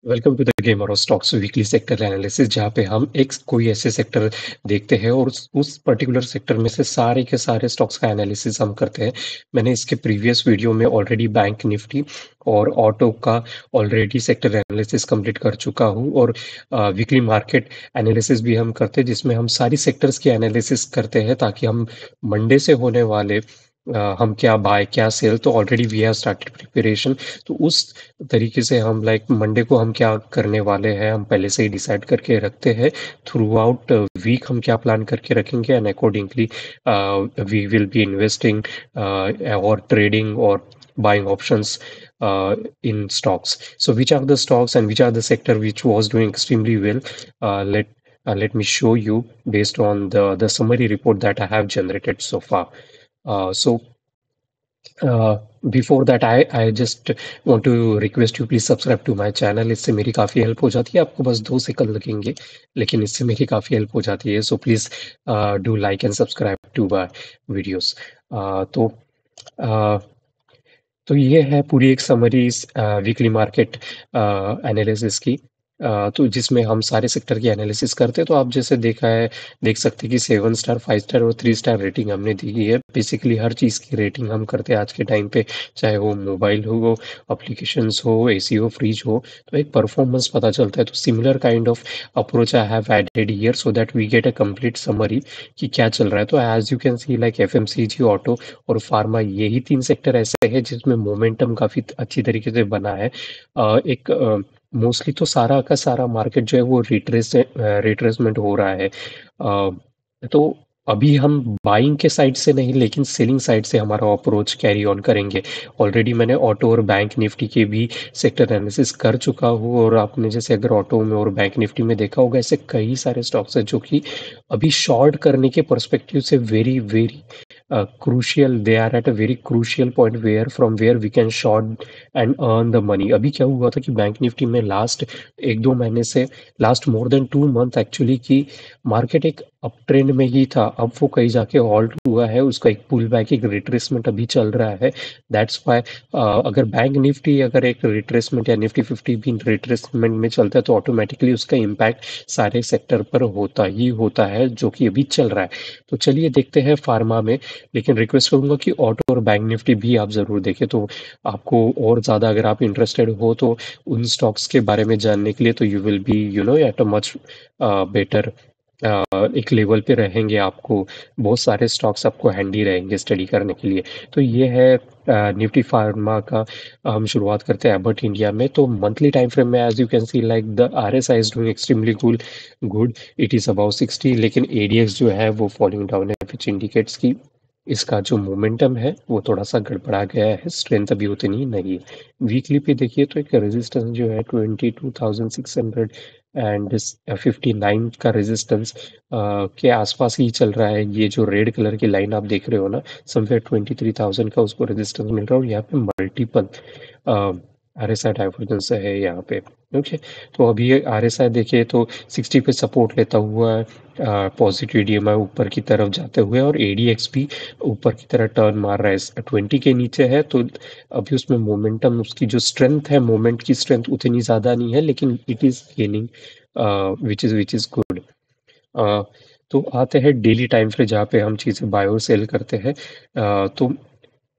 Welcome to the gamer of stocks weekly sector analysis, जहाँ पे हम एक कोई ऐसे सेक्टर देखते हैं और उस पर्टिकुलर सेक्टर में से सारे के सारे स्टॉक्स का एनालिसिस हम करते हैं। मैंने इसके प्रीवियस वीडियो में ऑलरेडी बैंक निफ्टी और ऑटो का ऑलरेडी सेक्टर एनालिसिस कंप्लीट कर चुका हूँ, और वीकली मार्केट एनालिसिस भी हम करते हैं जिसमें हम सारी सेक्टर्स की एनालिसिस करते हैं ताकि हम मंडे से होने वाले हम क्या बाय क्या सेल, तो already we have started preparation. तो उस तरीके से हम लाइक मंडे को हम क्या करने वाले हैं हम पहले से ही डिसाइड करके रखते हैं। थ्रू आउट वीक हम क्या प्लान करके रखेंगे, and accordingly we will be investing और ट्रेडिंग और buying options in stocks. So which are the stocks and which are the sector which was doing extremely well? Let me show you based on the summary report that I have generated so far. So before that I just want to request you, please subscribe to my channel. इससे मेरी काफ़ी help हो जाती है। आपको बस 2 second लगेंगे, लेकिन इससे मेरी काफ़ी हेल्प हो जाती है। So please do like and subscribe to my videos. तो uh, तो ये है पूरी एक समरी वीकली मार्केट एनालिसिस की। तो जिसमें हम सारे सेक्टर की एनालिसिस करते हैं। तो आप जैसे देख सकते हैं कि 7 स्टार 5 स्टार और 3 स्टार रेटिंग हमने दी है। बेसिकली हर चीज़ की रेटिंग हम करते हैं आज के टाइम पे, चाहे वो मोबाइल हो, एप्लीकेशंस हो, एसी हो, फ्रिज हो, तो एक परफॉर्मेंस पता चलता है। तो similar kind of approach I have added here so that we get a complete summary कि क्या चल रहा है। तो as you can see like FMCG, auto और फार्मा, यही 3 सेक्टर ऐसे हैं जिसमें मोमेंटम काफ़ी अच्छी तरीके से बना है। एक मोस्टली तो सारा का सारा मार्केट जो है वो रिट्रेसमेंट हो रहा है। तो अभी हम बाइंग के साइड से नहीं, लेकिन सेलिंग साइड से हमारा अप्रोच कैरी ऑन करेंगे। ऑलरेडी मैंने ऑटो और बैंक निफ्टी के भी सेक्टर एनालिसिस कर चुका हूँ, और आपने जैसे अगर ऑटो में और बैंक निफ्टी में देखा होगा, ऐसे कई सारे स्टॉक्स हैं जो कि अभी शॉर्ट करने के पर्सपेक्टिव से very very crucial, they are at a very crucial point where from where we can short and earn the money। अभी क्या हुआ था कि बैंक निफ्टी में लास्ट 1-2 महीने से, last more than 2 month actually, की मार्केट एक अप ट्रेंड में ही था। अब वो कहीं जाके हॉल्ट हुआ है, उसका एक पुल बैक, एक रिट्रेसमेंट अभी चल रहा है। दैट्स वाई अगर बैंक निफ्टी अगर एक रिट्रेसमेंट या निफ्टी 50 भी रिट्रेसमेंट में चलता है, तो ऑटोमेटिकली उसका इम्पैक्ट सारे सेक्टर पर होता ही होता है, जो कि अभी चल रहा है। तो चलिए देखते हैं फार्मा में। लेकिन रिक्वेस्ट करूंगा कि ऑटो और बैंक निफ्टी भी आप ज़रूर देखें। तो आपको और ज़्यादा अगर आप इंटरेस्टेड हो तो उन स्टॉक्स के बारे में जानने के लिए, तो you will be at a much better एक लेवल पे रहेंगे। आपको बहुत सारे स्टॉक्स आपको हैंडी रहेंगे स्टडी करने के लिए। तो ये है निफ्टी फार्मा का। हम शुरुआत करते हैं एबट इंडिया में। तो मंथली टाइम फ्रेम में as you can see like the RSI is doing extremely good, it is about 60, लेकिन एडीएक्स जो है वो फॉलिंग डाउन है, विच इंडिकेट्स की इसका जो मोमेंटम है वो थोड़ा सा गड़बड़ा गया है, स्ट्रेंथ अभी उतनी नहीं है। वीकली पे देखिए तो एक रेजिस्टेंस जो है 22,600 एंड 59 का रेजिस्टेंस के आसपास ही चल रहा है। ये जो रेड कलर की लाइन आप देख रहे हो ना, समवेयर 23,000 का उसको रेजिस्टेंस मिल रहा है, और यहाँ पे मल्टीपल आरएसआई डाइवर्जेंस है यहाँ पे। ओके, तो अभी आरएसआई देखिए तो 60 पे सपोर्ट लेता हुआ पॉजिटिव डीएमआई ऊपर की तरफ जाते हुए, और एडीएक्स भी ऊपर की तरह टर्न मार रहा है, 20 के नीचे है। तो अभी उसमें मोमेंटम, उसकी जो स्ट्रेंथ है, मोमेंट की स्ट्रेंथ उतनी ज़्यादा नहीं है, लेकिन it is gaining which is good. तो आते हैं डेली टाइम फ्रेम जहाँ पे हम चीज़ें बाय और सेल करते हैं। तो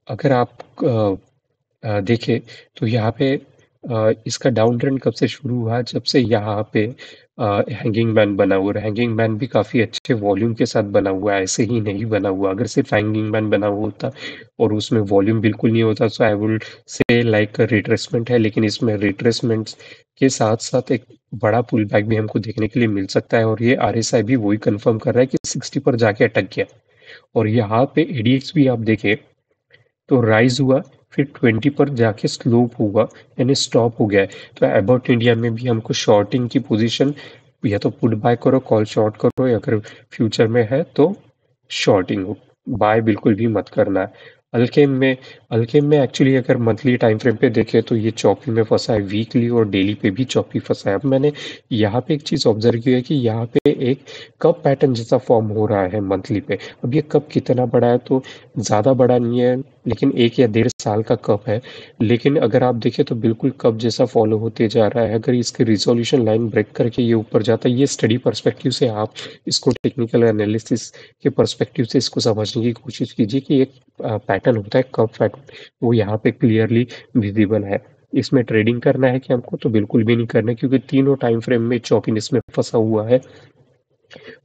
अगर आप देखें तो यहाँ पे इसका डाउन ट्रेंड कब से शुरू हुआ, जब से यहाँ पे हैंगिंग मैन बना हुआ है। हैंगिंग मैन भी काफ़ी अच्छे वॉल्यूम के साथ बना हुआ है, ऐसे ही नहीं बना हुआ। अगर सिर्फ हैंगिंग मैन बना हुआ होता और उसमें वॉल्यूम बिल्कुल नहीं होता, तो I would say like retracement है। लेकिन इसमें रिट्रेसमेंट के साथ साथ एक बड़ा पुल बैक भी हमको देखने के लिए मिल सकता है, और ये आरएसआई भी वही कंफर्म कर रहा है कि 60 पर जाके अटक गया। और यहाँ पे एडीएक्स भी आप देखें तो राइज हुआ, फिर 20 पर जाके स्लोप हुआ, यानी स्टॉप हो गया है। तो अबाउट इंडिया में भी हमको शॉर्टिंग की पोजीशन या तो पुट बाय करो, कॉल शॉर्ट करो, या अगर फ्यूचर में है तो शॉर्टिंग हो, बाय बिल्कुल भी मत करना है। अल्केम में अल्केम में एक्चुअली अगर मंथली टाइम फ्रेम पे देखें तो ये चौपी में फंसा है, वीकली और डेली पे भी चौपी फंसा है। अब मैंने यहाँ पे एक चीज़ ऑब्जर्व की है कि यहाँ पे एक कप पैटर्न जैसा फॉर्म हो रहा है मंथली पे। अब ये कप कितना बड़ा है तो ज़्यादा बड़ा नहीं है, लेकिन 1 या 1.5 साल का कप है। लेकिन अगर आप देखें तो बिल्कुल कप जैसा फॉलो होते जा रहा है। अगर इसकी रिजोल्यूशन लाइन ब्रेक करके ये ऊपर जाता है, ये स्टडी पर्सपेक्टिव से आप इसको टेक्निकल एनालिसिस के पर्सपेक्टिव से इसको समझने की कोशिश कीजिए कि एक पैटर्न होता है कप पैटर्न, वो यहाँ पे क्लियरली विजिबल है। इसमें ट्रेडिंग करना है कि हमको तो बिल्कुल भी नहीं करना है, क्योंकि तीनों टाइम फ्रेम में चौपीनेस में फंसा हुआ है।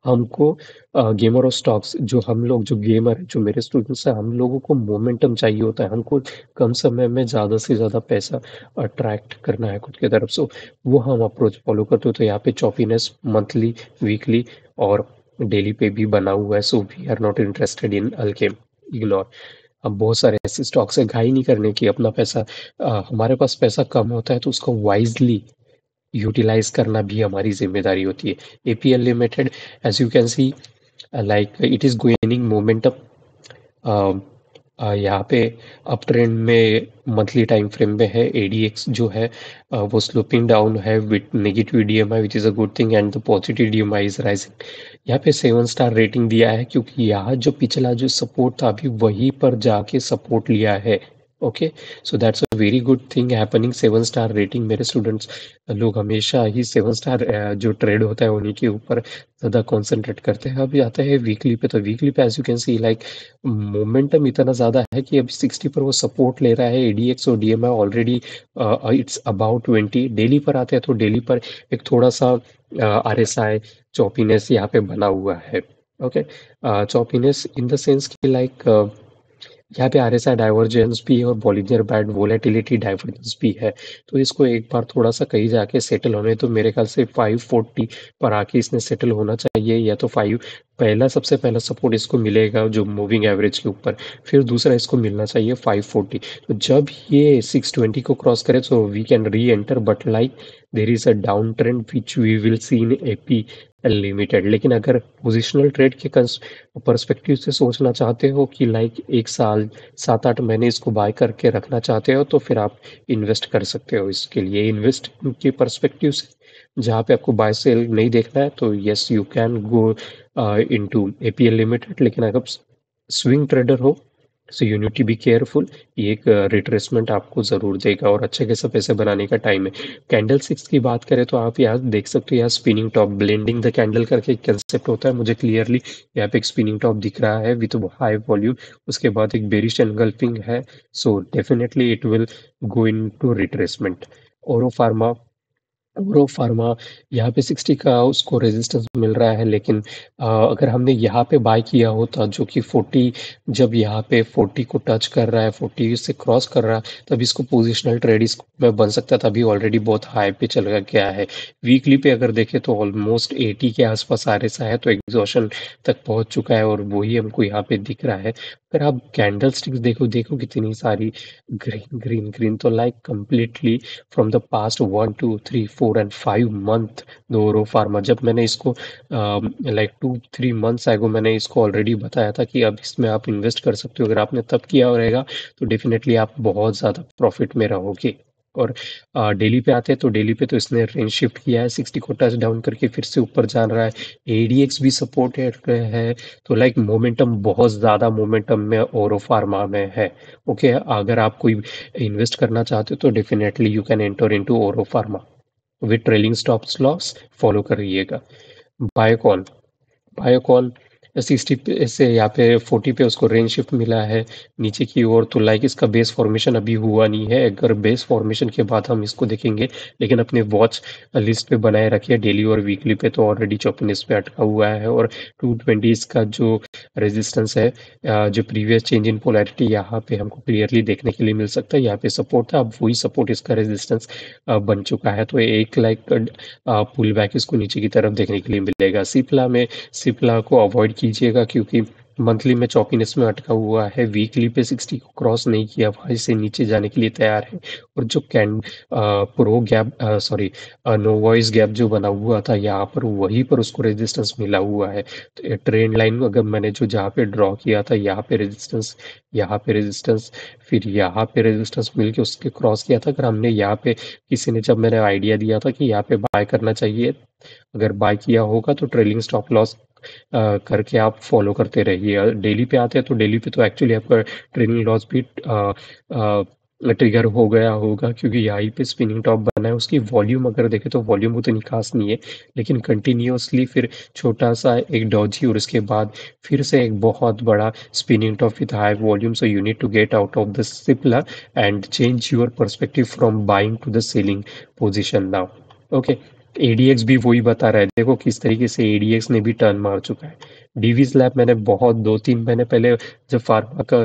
हमको गेमर और स्टॉक्स, जो हम लोग जो गेमर है, जो मेरे स्टूडेंट्स हैं, हम लोगों को मोमेंटम चाहिए होता है। हमको कम समय में ज़्यादा से ज़्यादा पैसा अट्रैक्ट करना है खुद की तरफ से, वो हम अप्रोच फॉलो करते हो। तो यहाँ पे चौपीनेस मंथली, वीकली और डेली पे भी बना हुआ है। So we are not interested in Alkem, ignore. अब बहुत सारे ऐसे स्टॉक्स है, घाई नहीं करने की अपना पैसा। हमारे पास पैसा कम होता है तो उसको वाइजली यूटिलाइज करना भी हमारी जिम्मेदारी होती है। APL limited, as you can see, like it is gaining momentum. यहाँ पे अप ट्रेंड में मंथली टाइम फ्रेम में है। एडीएक्स जो है वो स्लोपिंग डाउन है with negative DMI, which is a good thing, and the positive DMI is rising. यहाँ पे 7 स्टार रेटिंग दिया है, क्योंकि यहाँ जो पिछला जो सपोर्ट था अभी वहीं पर जाके सपोर्ट लिया है। Okay, so that's a very good thing happening. 7 star rating, मेरे स्टूडेंट्स लोग हमेशा ही 7 स्टार जो ट्रेड होता है उन्हीं के ऊपर ज़्यादा कॉन्सेंट्रेट करते हैं। अभी आता है वीकली पे, तो वीकली पे as you can see, like momentum इतना ज़्यादा है कि अभी 60 पर वो सपोर्ट ले रहा है। एडीएक्स और DMI already it's about 20। Daily पर आते हैं तो डेली पर एक थोड़ा सा आरएसआई चौपीनेस यहाँ पे बना हुआ है। ओके, चौपीनेस इन द सेंस कि लाइक यहाँ पे आरएसआई डाइवर्जेंस भी है और बॉलिंजर बैंड वोलेटिलिटी डाइवर्जेंस भी है। तो इसको एक बार थोड़ा सा कहीं जाके सेटल होने, तो मेरे ख्याल से 540 पर आके इसने सेटल होना चाहिए, या तो 5 पहला, सबसे पहला सपोर्ट इसको मिलेगा जो मूविंग एवरेज के ऊपर, फिर दूसरा इसको मिलना चाहिए 540। तो जब ये 620 को क्रॉस करे तो we can re enter, but like there is a down trend which we will see in AP limited. लेकिन अगर पोजिशनल ट्रेड के पर्सपेक्टिव से सोचना चाहते हो कि लाइक 1 साल 7-8 महीने इसको बाय करके रखना चाहते हो, तो फिर आप इन्वेस्ट कर सकते हो। इसके लिए इन्वेस्ट के पर्सपेक्टिव से जहाँ पे आपको बाय सेल नहीं देखना है, तो yes you can go into APL limited. लेकिन अगर स्विंग ट्रेडर हो, so you need to be careful. ये एक रिट्रेसमेंट आपको ज़रूर देगा और अच्छे खासा पैसे बनाने का टाइम है। कैंडल सिक्स की बात करें तो आप यहाँ देख सकते हो, यहाँ spinning top blending the candle करके एक कंसेप्ट होता है। मुझे क्लियरली यहाँ पे एक स्पिनिंग टॉप दिख रहा है विथ हाई वॉल्यूम, उसके बाद एक बेरिश एनगल्फिंग है। So definitely it will go in to retracement. Auro pharma, Auro pharma यहाँ पे 60 का उसको रेजिस्टेंस मिल रहा है, लेकिन अगर हमने यहाँ पे बाय किया होता जो कि 40, जब यहाँ पे 40 को टच कर रहा है, 40 से क्रॉस कर रहा है, तब इसको पोजिशनल ट्रेड इसमें बन सकता था। अभी ऑलरेडी बहुत हाई पे चल गया है। वीकली पे अगर देखें तो ऑलमोस्ट 80 के आसपास RSI है, तो एग्जॉशन तक पहुंच चुका है और वही हमको यहाँ पे दिख रहा है। अगर आप कैंडल स्टिक्स देखो, देखो कितनी सारी ग्रीन ग्रीन ग्रीन, तो like completely from the past 1 2 3 4 and 5 month दोरो फार्मा। जब मैंने इसको लाइक 2 3 मंथ्स एगो मैंने इसको ऑलरेडी बताया था कि अब इसमें आप इन्वेस्ट कर सकते हो। अगर आपने तब किया रहेगा तो डेफिनेटली आप बहुत ज़्यादा प्रॉफिट में रहोगे। और डेली पे आते हैं तो डेली पे तो इसने रेंज शिफ्ट किया है, 60 को टच डाउन करके फिर से ऊपर जा रहा है। एडीएक्स भी सपोर्टेड है, तो लाइक मोमेंटम, बहुत ज़्यादा मोमेंटम में ओरो फार्मा में है। ओके, अगर आप कोई इन्वेस्ट करना चाहते हो तो definitely you can enter into Auro pharma with trailing stop loss follow करिएगा। बायोकॉन, बायोकॉन 60 पे से यहाँ पे 40 पे उसको रेंज शिफ्ट मिला है नीचे की ओर, तो लाइक इसका बेस फॉर्मेशन अभी हुआ नहीं है। अगर बेस फॉर्मेशन के बाद हम इसको देखेंगे, लेकिन अपने वॉच लिस्ट पे बनाए रखिए। डेली और वीकली पे तो ऑलरेडी 54 पे अटका हुआ है, और 220 का जो रेजिस्टेंस है, जो प्रीवियस चेंज इन पोलैरिटी यहाँ पे हमको क्लियरली देखने के लिए मिल सकता है। यहाँ पे सपोर्ट था, अब वही सपोर्ट इसका रेजिस्टेंस बन चुका है, तो एक लाइक पुल बैक इसको नीचे की तरफ देखने के लिए मिलेगा। सिप्ला में, सिप्ला को अवॉइड कीजिएगा, क्योंकि मंथली में चॉपीनेस में अटका हुआ है, वीकली पे 60 को क्रॉस नहीं किया, वहीं से नीचे जाने के लिए तैयार है। और जो pro gap sorry no voice gap जो बना हुआ था यहाँ पर, वहीं पर उसको रेजिस्टेंस मिला हुआ है। तो ये ट्रेंड लाइन अगर मैंने जो जहाँ पे ड्रॉ किया था, यहाँ पे रेजिस्टेंस, यहाँ पे रेजिस्टेंस, फिर यहाँ पे रेजिस्टेंस मिल के उसके क्रॉस किया था। अगर हमने यहाँ पे किसी ने, जब मैंने आइडिया दिया था कि यहाँ पे बाय करना चाहिए, अगर बाय किया होगा तो ट्रेलिंग स्टॉप लॉस करके आप फॉलो करते रहिए। डेली पे आते हैं तो डेली पे तो एक्चुअली आपका ट्रेलिंग लॉस भी ट्रिगर हो गया होगा, क्योंकि यहीं पे स्पिनिंग टॉप बना है। उसकी वॉल्यूम अगर देखें तो वॉल्यूम उतनी खास नहीं है, लेकिन कंटिन्यूअसली फिर छोटा सा एक डॉजी और उसके बाद फिर से एक बहुत बड़ा spinning top with high volume. So you need to get out of the Cipla and change your perspective from buying to the selling position now. Okay, ADX भी वही बता रहा है, देखो किस तरीके से एडीएक्स ने भी टर्न मार चुका है। डीवीज लैब मैंने बहुत 2-3 महीने पहले जब फार्मा का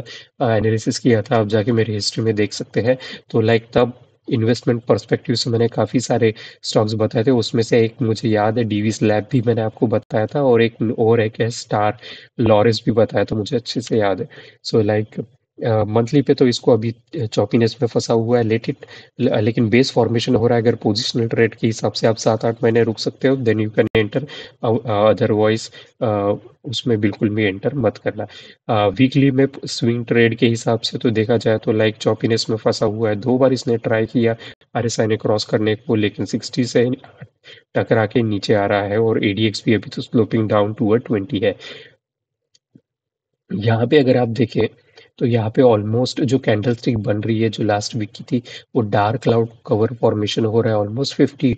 एनालिसिस किया था, आप जाके मेरी हिस्ट्री में देख सकते हैं। तो लाइक तब इन्वेस्टमेंट पर्सपेक्टिव से मैंने काफ़ी सारे स्टॉक्स बताए थे, उसमें से एक मुझे याद है डीवीज लैब भी मैंने आपको बताया था, और एक है स्टार लॉरेंस भी बताया था, मुझे अच्छे से याद है। सो लाइक मंथली पे तो इसको अभी चौपीनेस में फंसा हुआ है, लेकिन बेस फॉर्मेशन हो रहा है। अगर पोजिशनल ट्रेड के हिसाब से आप 7-8 महीने रुक सकते हो, then you can enter, otherwise उसमें बिल्कुल भी एंटर मत करना। वीकली में स्विंग ट्रेड के हिसाब से तो देखा जाए तो लाइक चौपीनेस में फंसा हुआ है। 2 बार इसने ट्राई किया आरएसआई ने क्रॉस करने को, लेकिन 60 से टकरा के नीचे आ रहा है, और एडीएक्स भी अभी तो स्लोपिंग डाउन टूवर्ड 20 है। यहाँ पे अगर आप देखें तो यहाँ पे ऑलमोस्ट जो कैंडल स्टिक बन रही है जो लास्ट वीक की थी, वो डार्क क्लाउड कवर फॉर्मेशन हो रहा है, ऑलमोस्ट 50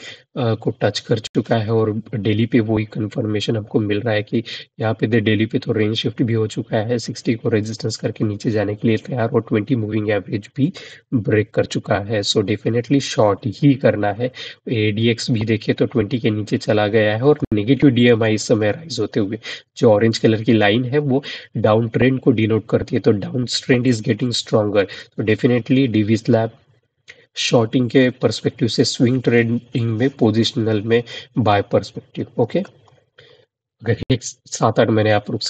को टच कर चुका है। और डेली पे वही कंफर्मेशन हमको मिल रहा है कि यहाँ पे डेली पे तो रेंज शिफ्ट भी हो चुका है, 60 को रेजिस्टेंस करके नीचे जाने के लिए तैयार, और 20 मूविंग एवरेज भी ब्रेक कर चुका है। सो डेफिनेटली शॉर्ट ही करना है। एडीएक्स भी देखे तो 20 के नीचे चला गया है, और नेगेटिव डीएमआई इस समय राइज होते हुए, जो ऑरेंज कलर की लाइन है वो डाउन ट्रेंड को डिनोट करती है, तो down trend is getting stronger. तो डेफिनेटली डीवीज लैब शॉर्टिंग के पर्सपेक्टिव से स्विंग ट्रेडिंग में, पोजिशनल में बाय पर्सपेक्टिव। ओके, अगर एक 7-8 महीने आप रुक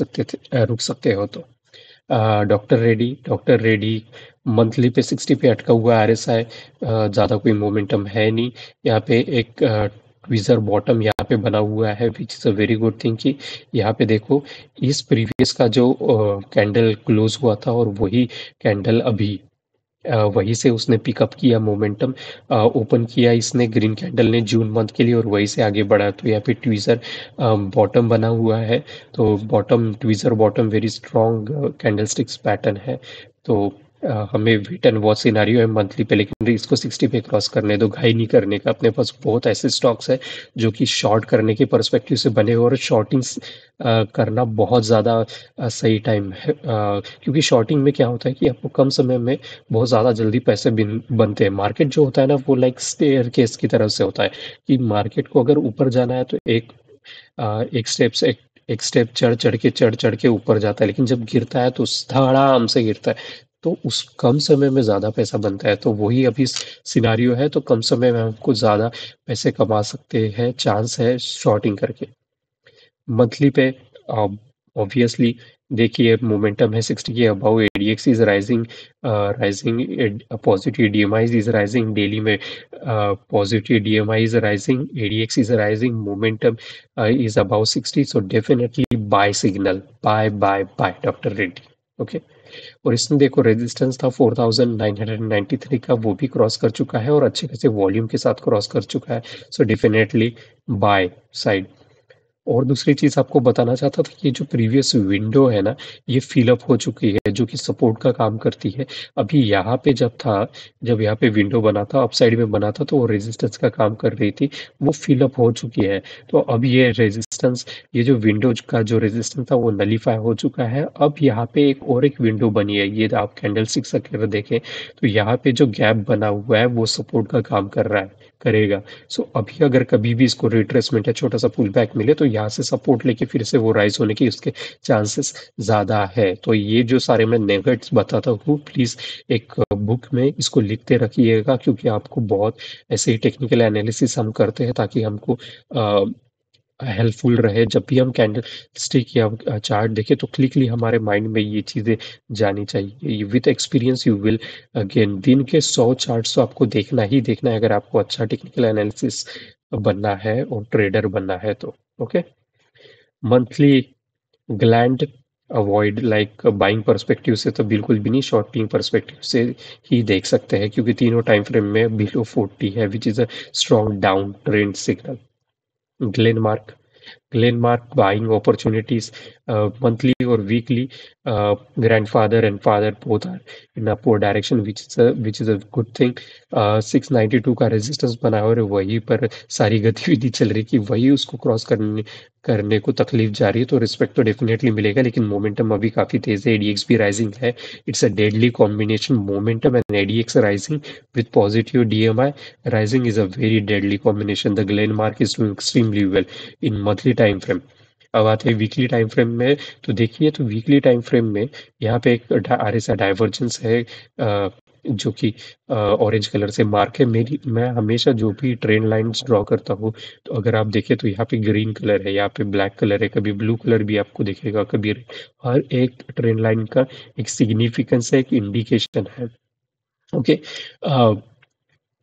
सकते हो तो डॉक्टर रेडी मंथली पे 60 पे अटका हुआ आरएसआई, ज़्यादा कोई मोमेंटम है नहीं। यहाँ पे एक ट्विजर बॉटम यहाँ पे बना हुआ है, विच is a very good thing कि यहाँ पे देखो इस प्रीवियस का जो कैंडल क्लोज हुआ था, और वही कैंडल अभी वहीं से उसने पिकअप किया मोमेंटम, ओपन किया इसने ग्रीन कैंडल ने जून मंथ के लिए, और वहीं से आगे बढ़ा। तो यहाँ पे ट्विजर बॉटम बना हुआ है, तो bottom tweezer bottom very strong candlesticks pattern है। तो हमें वेट एंड वॉच सिनारियो है मंथली पे, लेकिन इसको 60 पे क्रॉस करने दो, घाई नहीं करने का। अपने पास बहुत ऐसे स्टॉक्स है जो कि शॉर्ट करने के पर्सपेक्टिव से बने हुए, और शॉर्टिंग करना बहुत ज़्यादा सही टाइम है, क्योंकि शॉर्टिंग में क्या होता है कि आपको कम समय में बहुत ज़्यादा जल्दी पैसे बनते हैं। मार्केट जो होता है ना, वो लाइक स्टेयर केस की तरह से होता है, कि मार्केट को अगर ऊपर जाना है तो एक स्टेप चढ़ चढ़ के ऊपर जाता है, लेकिन जब गिरता है तो धड़ाम से गिरता है। तो उस कम समय में ज़्यादा पैसा बनता है, तो वही अभी सिनारियो है। तो कम समय में हमको ज़्यादा पैसे कमा सकते हैं, चांस है शॉर्टिंग करके। मंथली पे ऑब्वियसली देखिए मोमेंटम है 60 के above, ADX is rising, rising positive DMI is rising, daily में positive DMI is rising, ADX is rising, momentum is above 60। So definitely buy signal, buy buy buy doctor Reddy. Okay, और इसमें देखो resistance था 4993 का, वो भी क्रॉस कर चुका है, और अच्छे खासे वॉल्यूम के साथ क्रॉस कर चुका है। So definitely by side. और दूसरी चीज आपको बताना चाहता था कि ये जो प्रीवियस विंडो है ना, ये फिलअप हो चुकी है, जो कि सपोर्ट का काम करती है। अभी यहाँ पे जब यहाँ पे विंडो बना था, अपसाइड में बना था, तो वो रेजिस्टेंस का काम कर रही थी, वो फिलअप हो चुकी है। तो अब ये रेजिस्टेंस, ये जो विंडो का जो रेजिस्टेंस था वो नलीफाई हो चुका है। अब यहाँ पे एक विंडो बनी है, ये आप कैंडल स्टिक्स अगर देखें तो यहाँ पे जो गैप बना हुआ है वो सपोर्ट का काम करेगा। सो अभी अगर कभी भी इसको रिट्रेसमेंट या छोटा सा पुल बैक मिले, तो यहाँ से सपोर्ट लेके फिर से वो राइज होने की उसके चांसेस ज़्यादा है। तो ये जो सारे मैं नेगेट्स बताता हूँ, प्लीज़ एक बुक में इसको लिखते रखिएगा, क्योंकि आपको बहुत ऐसे ही टेक्निकल एनालिसिस हम करते हैं ताकि हमको हेल्पफुल रहे। जब भी हम कैंडल स्टिक या चार्ट देखें तो क्लिकली हमारे माइंड में ये चीज़ें जानी चाहिए। With experience you will again दिन के 100 चार्ट्स तो आपको देखना ही देखना है अगर आपको अच्छा टेक्निकल एनालिसिस बनना है और ट्रेडर बनना है तो। Okay, monthly gland avoid like buying perspective से तो बिल्कुल भी नहीं, शॉर्टिंग पर्सपेक्टिव से ही देख सकते हैं क्योंकि तीनों टाइम फ्रेम में बिलो 40 है विच is a strong down trend signal. Glenmark Glenmark buying opportunities monthly or weekly. Grandfather and father both are in upward direction, which is a good thing. 692 का resistance बना और वहीं पर सारी गतिविधि चल रही कि वही उसको क्रॉस करने को तकलीफ जा रही है, तो रिस्पेक्ट तो डेफिनेटली मिलेगा, लेकिन मोमेंटम अभी काफी तेज है। एडीएक्स भी राइजिंग है। It's a deadly combination, momentum and ADX rising with positive DMI rising is a very deadly combination. The Glenmark is doing extremely well in monthly time frame। अब आते हैं वीकली टाइम फ्रेम में, तो देखिए तो weekly time frame में यहाँ पे एक आरएसआई डाइवर्जेंस है जो कि ऑरेंज कलर से मार्क है। मैं हमेशा जो भी ट्रेंड लाइंस ड्रॉ करता हूँ तो अगर आप देखें तो यहाँ पे ग्रीन कलर है, यहाँ पे ब्लैक कलर है, कभी ब्लू कलर भी आपको दिखेगा, कभी हर एक ट्रेंड लाइन का एक सिग्निफिकेंस है, एक इंडिकेशन है। ओके,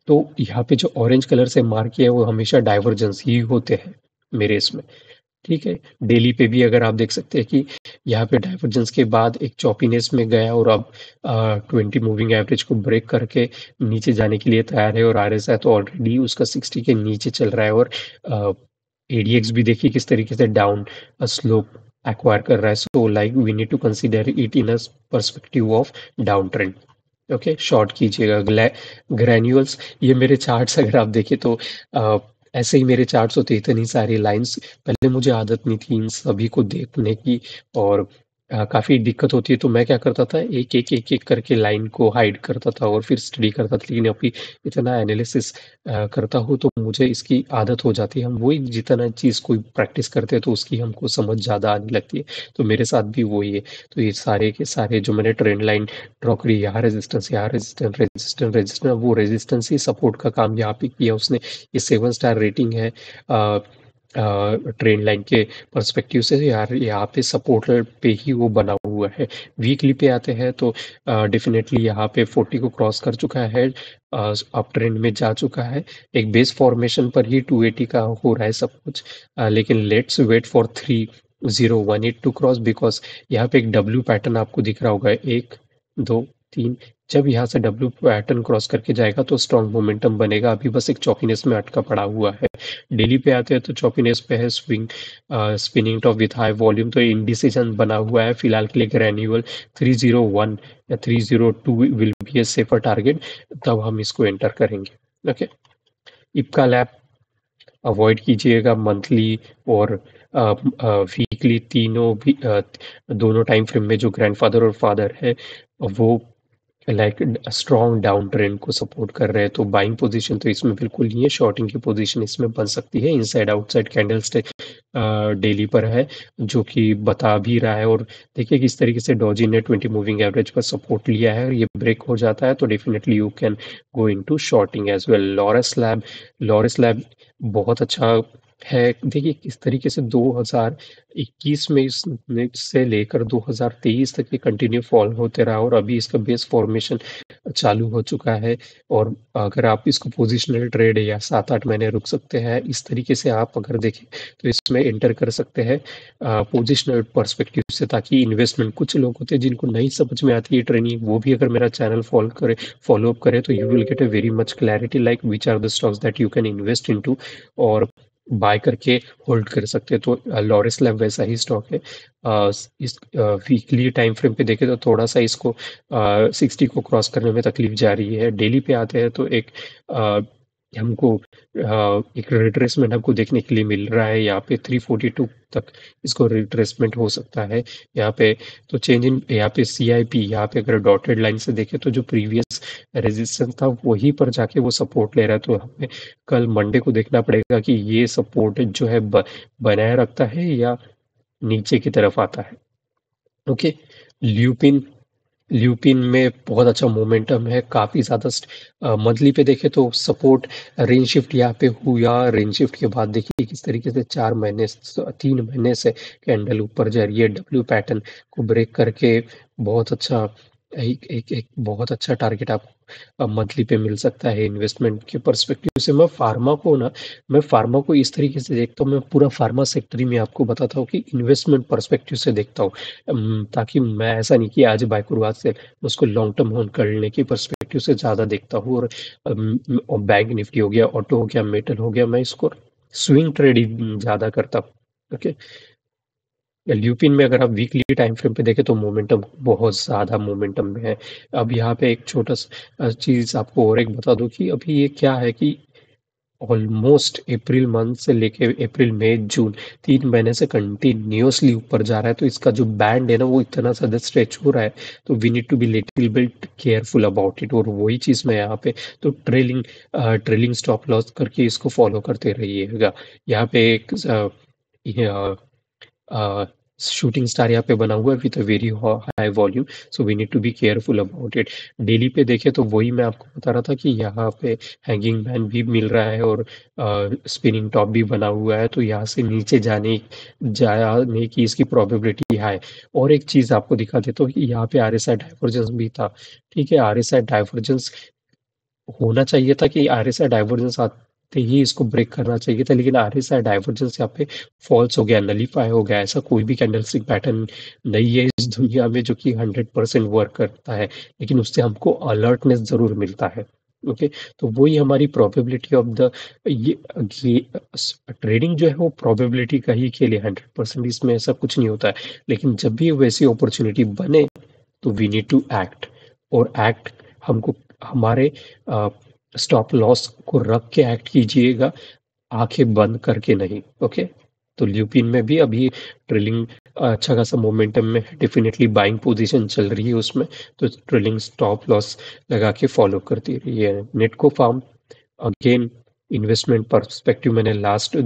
तो यहाँ पे जो ऑरेंज कलर से मार्क किया है वो हमेशा डाइवर्जेंस ही होते हैं मेरे इसमें। ठीक है, डेली पे भी अगर आप देख सकते हैं कि यहाँ पे डाइवर्जेंस के बाद एक चॉपीनेस में गया और अब 20 मूविंग एवरेज को ब्रेक करके नीचे जाने के लिए तैयार है, और आरएसआई तो ऑलरेडी उसका 60 के नीचे चल रहा है, और एडीएक्स भी देखिए किस तरीके से डाउन स्लोप एक्वायर कर रहा है। So like we need to consider it in a perspective of down trend. Okay, short कीजिएगा ग्रैन्यूल्स। ये मेरे चार्ट्स अगर आप देखें तो ऐसे ही मेरे चार्ट्स होते, इतनी सारी लाइंस। पहले मुझे आदत नहीं थी इन सभी को देखने की, और काफ़ी दिक्कत होती है, तो मैं क्या करता था, एक एक एक एक करके लाइन को हाइड करता था और फिर स्टडी करता था। लेकिन अभी इतना एनालिसिस करता हूँ तो मुझे इसकी आदत हो जाती है। हम वही जितना चीज़ कोई प्रैक्टिस करते हैं तो उसकी हमको समझ ज़्यादा आने लगती है, तो मेरे साथ भी वही है। तो ये सारे के सारे जो मैंने ट्रेंड लाइन ड्रॉ करी, यहाँ रेजिस्टेंस, यहाँ रेजिस्टेंस, रेजिस्टेंस, रेजिस्टेंस, वो रेजिस्टेंस ही सपोर्ट का काम यहाँ पे किया उसने। ये 7 स्टार रेटिंग है ट्रेंड लाइन के पर्सपेक्टिव से, यार यहाँ पे सपोर्ट पे ही वो बना हुआ है। वीकली पे आते हैं तो डेफिनेटली यहाँ पे 40 को क्रॉस कर चुका है, अप ट्रेंड में जा चुका है। एक बेस फॉर्मेशन पर ही 280 का हो रहा है सब कुछ, लेकिन let's wait for 3018 to cross, because यहाँ पे एक डब्ल्यू पैटर्न आपको दिख रहा होगा, 1 2 3। जब यहाँ से डब्ल्यू पैटर्न क्रॉस करके जाएगा तो स्ट्रॉन्ग मोमेंटम बनेगा। अभी बस एक चौकीनेस में अटका पड़ा हुआ है। डेली पे आते हैं तो चौकीनेस पे है swing spinning top width high volume, तो इंडिसीजन बना हुआ है फिलहाल के लिए। ग्रैन्यूअल 301 या 302 will be A safer target, तब हम इसको एंटर करेंगे। ओके, इपका लैब अवॉइड कीजिएगा मंथली और वीकली, तीनों भी दोनों टाइम फ्रेम में जो ग्रैंडफादर और फादर है वो लाइक स्ट्रॉन्ग डाउन ट्रेंड को सपोर्ट कर रहे हैं, तो बाइंग पोजीशन तो इसमें बिल्कुल नहीं है। शॉर्टिंग की पोजीशन इसमें बन सकती है। Inside outside candle stick daily पर है जो कि बता भी रहा है, और देखिए किस तरीके से डॉजी ने 20 मूविंग एवरेज पर सपोर्ट लिया है, और ये ब्रेक हो जाता है तो definitely you can go into shorting as well. Laurus lab बहुत अच्छा है। देखिए किस तरीके से 2021 में से लेकर 2023 तक ये कंटिन्यू फॉल होते रहा, और अभी इसका बेस फॉर्मेशन चालू हो चुका है। और अगर आप इसको पोजिशनल ट्रेड या 7-8 महीने रुक सकते हैं, इस तरीके से आप अगर देखें तो इसमें एंटर कर सकते हैं पोजिशनल पर्सपेक्टिव से, ताकि इन्वेस्टमेंट, कुछ लोग होते हैं जिनको नहीं समझ में आती है ट्रेनिंग, वो भी अगर मेरा चैनल फॉलो अप करे तो you will get a very much clarity like which are the stocks that you can invest into और बाय करके होल्ड कर सकते हैं। तो लॉरेस लैब वैसा ही स्टॉक है। इस वीकली टाइम फ्रेम पे देखें तो थोड़ा सा इसको 60 को क्रॉस करने में तकलीफ जा रही है। डेली पे आते हैं तो एक हमको एक रिट्रेसमेंट हमको देखने के लिए मिल रहा है यहाँ पे 342 तक इसको रिट्रेसमेंट हो सकता है यहाँ पे। तो चेंज इन यहाँ पे CIP, यहाँ पे अगर डॉटेड लाइन से देखें तो जो प्रीवियस रेजिस्टेंस था वहीं पर जाके वो सपोर्ट ले रहा है, तो हमें कल मंडे को देखना पड़ेगा कि ये सपोर्ट जो है बनाए रखता है या नीचे की तरफ आता है। ओके, ल्यूपिन ल्यूपिन में बहुत अच्छा मोमेंटम है, काफ़ी ज़्यादा मंथली पे देखें तो सपोर्ट रेंज शिफ्ट यहाँ पे हुआ। रेंज शिफ्ट के बाद देखिए किस तरीके से 3 महीने से कैंडल ऊपर जा रही है, डब्ल्यू पैटर्न को ब्रेक करके बहुत अच्छा एक बहुत अच्छा टारगेट आपको मंथली पे मिल सकता है। इन्वेस्टमेंट के पर्सपेक्टिव से मैं फार्मा को इस तरीके से देखता हूँ, मैं पूरा फार्मा सेक्टर ही में आपको बताता हूँ कि इन्वेस्टमेंट पर्सपेक्टिव से देखता हूँ। ताकि मैं ऐसा नहीं कि आज बाय करूँ, आज से उसको लॉन्ग टर्म होल्ड करने की पर्सपेक्टिव से ज़्यादा देखता हूँ। और बैंक निफ्टी हो गया, ऑटो हो गया, मेटल हो गया, मैं इसको स्विंग ट्रेडिंग ज़्यादा करता हूँ। ओके, ल्यूपिन में अगर आप वीकली टाइम फ्रेम पे देखें तो मोमेंटम बहुत ज़्यादा मोमेंटम में है। अब यहाँ पे एक छोटा सा चीज़ आपको और एक बता दूं कि अभी ये क्या है कि ऑलमोस्ट अप्रैल मंथ से लेके अप्रैल मई जून 3 महीने से कंटिन्यूअसली ऊपर जा रहा है, तो इसका जो बैंड है ना वो इतना ज़्यादा स्ट्रेच हो रहा है, तो we need to be little bit careful about it. और वही चीज़ मैं यहाँ पे तो ट्रेलिंग स्टॉप लॉस करके इसको फॉलो करते रहिएगा। यहाँ पे एक शूटिंग स्टार यहाँ पे बना हुआ है with a very high volume, so we need to be careful about it. Daily पे देखे तो वही मैं आपको बता रहा था कि यहाँ पे हैंगिंग मैन भी मिल रहा है और स्पिनिंग टॉप भी बना हुआ है, तो यहाँ से नीचे जाने की इसकी प्रोबेबिलिटी है। और एक चीज़ आपको दिखा देता हूँ कि यहाँ पे आरएसआई डाइवर्जेंस भी था। ठीक है, आरएसआई डाइवर्जेंस होना चाहिए था कि आरएसआई डाइवर्जेंस आते ही इसको ब्रेक करना चाहिए था, लेकिन आरएसआई डाइवर्जेंस यहाँ पे फॉल्स हो गया, नलीफाई हो गया। ऐसा कोई भी कैंडलस्टिक पैटर्न नहीं है इस दुनिया में जो कि 100% वर्क करता है, लेकिन उससे हमको अलर्टनेस जरूर मिलता है। ओके, तो वही हमारी प्रोबेबिलिटी ऑफ द ये ट्रेडिंग जो है वो प्रोबेबिलिटी का ही खेल है। 100% इसमें ऐसा कुछ नहीं होता है, लेकिन जब भी वैसी अपॉर्चुनिटी बने तो वी नीड टू एक्ट। और एक्ट हमको हमारे स्टॉप लॉस को रख के एक्ट कीजिएगा, आंखें बंद करके नहीं। ओके, तो ल्यूपिन में भी अभी ट्रेलिंग अच्छा खासा मोमेंटम में है, डेफिनेटली बाइंग पोजीशन चल रही है उसमें, तो ट्रेलिंग स्टॉप लॉस लगा के फॉलो करती रही है। नेटको फार्म अगेन इन्वेस्टमेंट पर्सपेक्टिव मैंने लास्ट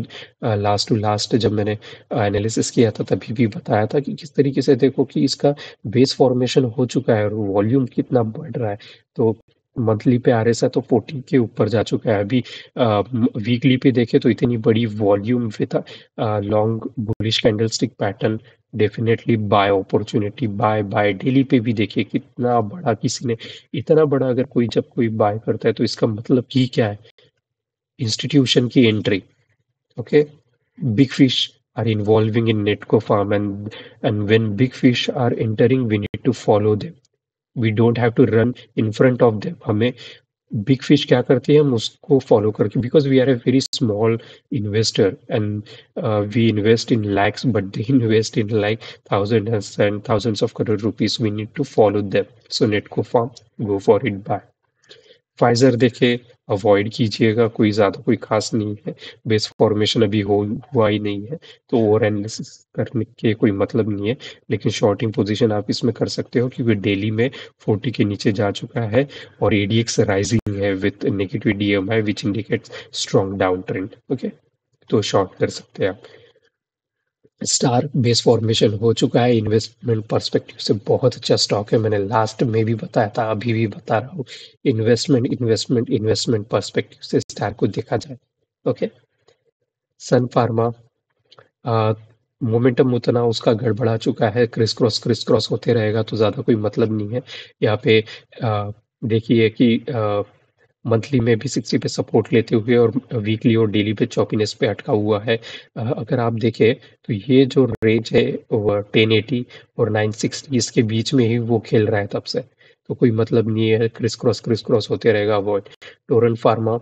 टू लास्ट जब मैंने एनालिसिस किया था तभी भी बताया था कि किस तरीके से देखो कि इसका बेस फॉर्मेशन हो चुका है और वॉल्यूम कितना बढ़ रहा है। तो मंथली पे आरएसआई तो 40 के ऊपर जा चुका है अभी। वीकली पे देखे तो इतनी बड़ी volume with long bullish candlestick pattern, definitely buy opportunity, buy buy. Daily पे भी देखिए कितना बड़ा किसी ने, इतना बड़ा अगर कोई जब कोई बाय करता है तो इसका मतलब ही क्या है, institution की entry. Okay, big fish are involving in netco farm, and when big fish are entering we need to follow them. We don't have to run in front of them. हमें big fish क्या करती है हम उसको follow करके, because we are a very small investor and we invest in lakhs but they invest in like thousands and thousands of crore rupees. We need to follow them. So netco farm, go for it, buy. Pfizer देखे avoid कीजिएगा, कोई ज़्यादा कोई खास नहीं है, base formation अभी हुआ ही नहीं है, तो ओवर एनालिसिस करने के कोई मतलब नहीं है। लेकिन शॉर्टिंग पोजीशन आप इसमें कर सकते हो क्योंकि डेली में 40 के नीचे जा चुका है और एडीएक्स राइजिंग है with negative DMI which indicates strong down trend. Okay, तो शॉर्ट कर सकते हैं आप। स्टार बेस फॉर्मेशन हो चुका है, इन्वेस्टमेंट पर्सपेक्टिव से बहुत अच्छा स्टॉक है, मैंने लास्ट में भी बताया था, अभी भी बता रहा हूँ। इन्वेस्टमेंट पर्सपेक्टिव से स्टार को देखा जाए। ओके, सन फार्मा मोमेंटम उतना उसका गड़बड़ा चुका है, क्रिस क्रॉस होते रहेगा तो ज़्यादा कोई मतलब नहीं है। यहाँ पे देखिए कि मंथली में भी 60 पे सपोर्ट लेते हुए और वीकली और डेली पे चौपीनेस पे अटका हुआ है। अगर आप देखें तो ये जो रेंज है वो 1080 और 960 इसके बीच में ही वो खेल रहा है तब से, तो कोई मतलब नहीं है, क्रिस क्रॉस होते रहेगा अवॉइड। टोरेंट फार्मा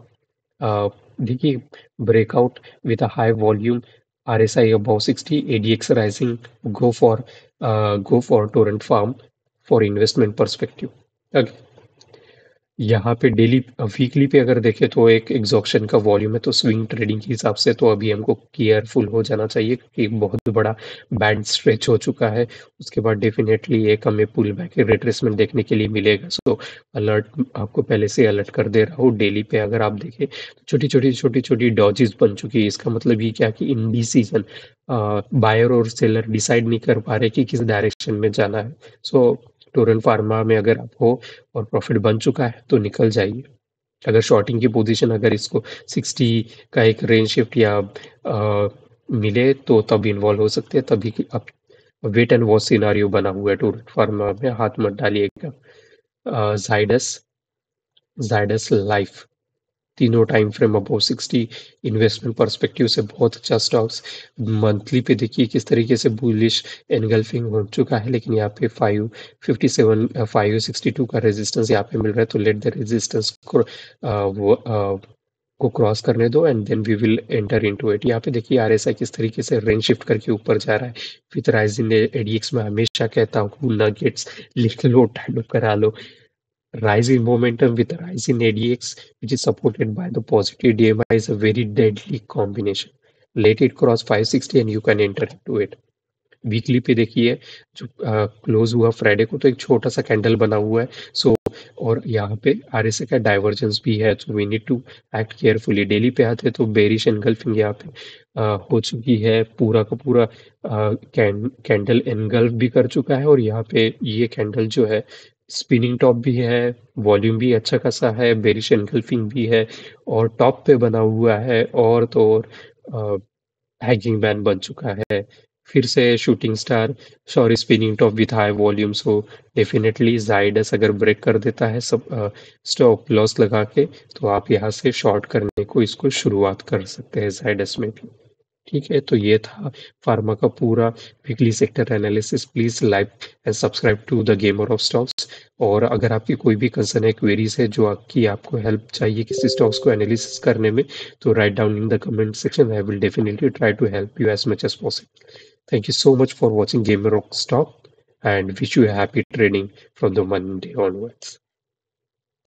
देखिए breakout with a high volume, RSI above 60, ADX rising, go for go for Torrent Farm for investment perspective. Okay. यहाँ पे डेली वीकली पे अगर देखें तो एक एग्जॉक्शन का वॉल्यूम है, तो स्विंग ट्रेडिंग के हिसाब से तो अभी हमको केयरफुल हो जाना चाहिए क्योंकि एक बहुत बड़ा बैंड स्ट्रेच हो चुका है। उसके बाद डेफिनेटली एक हमें पुल बैक रिट्रेसमेंट देखने के लिए मिलेगा, सो अलर्ट आपको पहले से अलर्ट कर दे रहा हूँ। डेली पे अगर आप देखें तो छोटी छोटी डॉजेस बन चुकी है, इसका मतलब ये क्या कि इंडिसीजन, बायर और सेलर डिसाइड नहीं कर पा रहे कि किस डायरेक्शन में जाना है। सो टोरेंट फार्मा में अगर आप हो और प्रॉफिट बन चुका है तो निकल जाइए। अगर शॉर्टिंग की पोजीशन अगर इसको 60 का एक रेंज शिफ्ट या मिले तो तब इन्वॉल्व हो सकते हैं, तभी कि अब वेट एंड वॉच सिनारियो बना हुआ है टोरेंट फार्मा में, हाथ मत डालिएगा। जाइडस जाइडस लाइफ तीनों time frame above 60 investment perspective से बहुत अच्छा स्टॉक्स। मंथली पे देखिए किस तरीके से बुलिश एनगल्फिंग हो चुका है, लेकिन यहाँ पे 557 562 का रेजिस्टेंस यहाँ पे मिल रहा है, तो लेट द रेजिस्टेंस को क्रॉस करने दो and then we will enter into इट। यहाँ पे देखिए आरएसआई किस तरीके से रेंज शिफ्ट करके ऊपर जा रहा है। विथ राइजिंग एडीएक्स में हमेशा कहता हूँ नगेट्स लिख लो, टाइम करा लो। Rise in momentum with a rise in ADX, which is supported by the positive DMI, is a very deadly combination. Let it cross 560 and you can enter into it. Weekly पे देखिए जो close हुआ Friday को तो एक छोटा सा candle बना हुआ है। सो और यहाँ पे आरएसए का डाइवर्जेंस भी है, so we need to act carefully. Daily पे आते तो बेरिश एनगल्फिंग यहाँ पे हो चुकी है, पूरा का पूरा कैंडल एनगल्फ भी कर चुका है, और यहाँ पे ये कैंडल जो है स्पिनिंग टॉप भी है, वॉल्यूम भी अच्छा खासा है, बेरिश एनगल्फिंग भी है, और टॉप पे बना हुआ है, और तो और हैगिंग बैन बन चुका है। फिर से shooting star, sorry spinning top width high volume, so definitely Zydus अगर ब्रेक कर देता है सब स्टॉप लॉस लगा के, तो आप यहाँ से शॉर्ट करने को इसको शुरुआत कर सकते हैं जाइडस में भी। ठीक है, तो ये था फार्मा का पूरा weekly sector analysis. Please like and subscribe to the gamer of stocks. और अगर आपकी कोई भी कंसर्न है, क्वेरीज है, जो आपकी आपको हेल्प चाहिए किसी स्टॉक्स को एनालिसिस करने में, तो write down in the comment section, I will definitely try to help you as much as possible. Thank you so much for watching Gamer Rock Stock and wish you a happy trading from the Monday onwards.